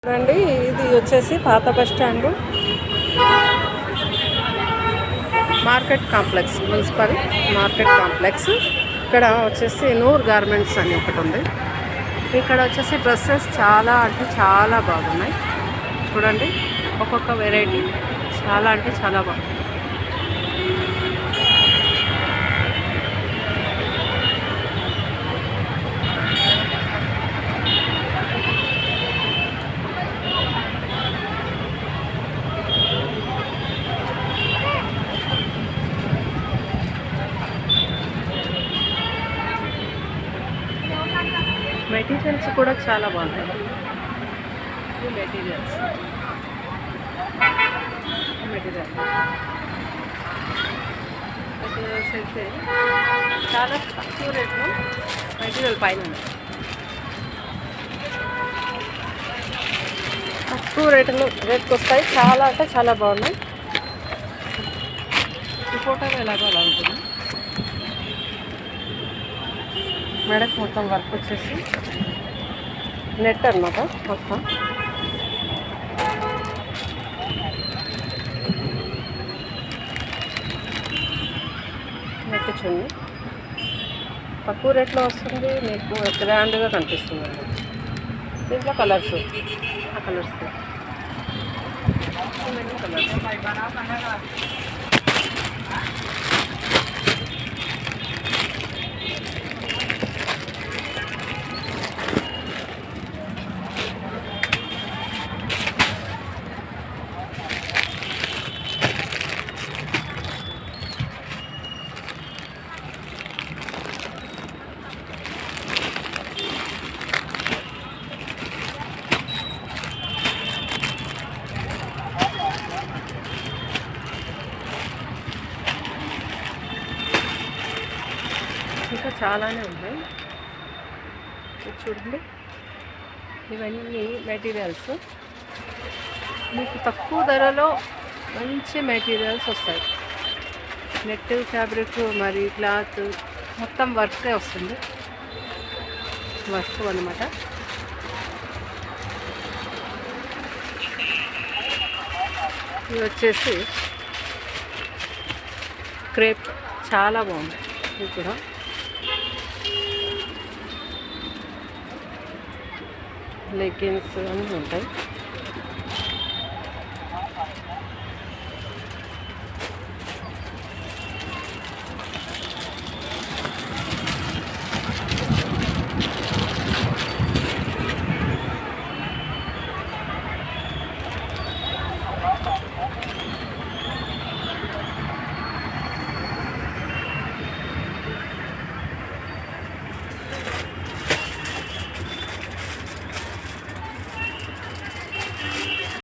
చూడండి, ఇది వచ్చేసి పాత bus stand market complex, municipal market complex. ఇక్కడ వచ్చేసి నూర్ గార్మెంట్స్ అని ఒకటి ఉంది. ఇక్కడ వచ్చేసి డ్రెస్సెస్ చాలా అంటే చాలా బాగున్నాయి. చూడండి, ఒక్కొక్క వెరైటీ చాలా అంటే చాలా బాగుంది. మెటీరియల్స్ కూడా చాలా బాగున్నాయి. మెటీరియల్స్ అయితే చాలా తక్కువ రేట్లో మెటీరియల్ పైన ఉన్నాయి. తక్కువ రేట్కి వస్తాయి. చాలా అంటే చాలా బాగున్నాయి. ఈ ఫోటోలో ఎలాగో అలా ఉంటుంది. మెడకు మొత్తం వర్క్ వచ్చేసి నెట్ అనమాట. మొత్తం నెట్ చున్నీ తక్కువ రేట్లో వస్తుంది. మీకు గ్రాండ్గా కనిపిస్తుంది అండి. దీంట్లో కలర్స్, ఆ కలర్స్ ఇంకా చాలానే ఉన్నాయి. చూడండి, ఇవన్నీ మెటీరియల్స్ మీకు తక్కువ ధరలో మంచి మెటీరియల్స్ వస్తాయి. నెట్, ఫ్యాబ్రిక్, మరి క్లాత్ మొత్తం వర్కే వస్తుంది. వర్క్ అన్నమాట. ఇవి వచ్చేసి క్రేప్, చాలా బాగుంది. ఇది కూడా లెగ్గిన్స్ అన్నీ ఉంటాయి.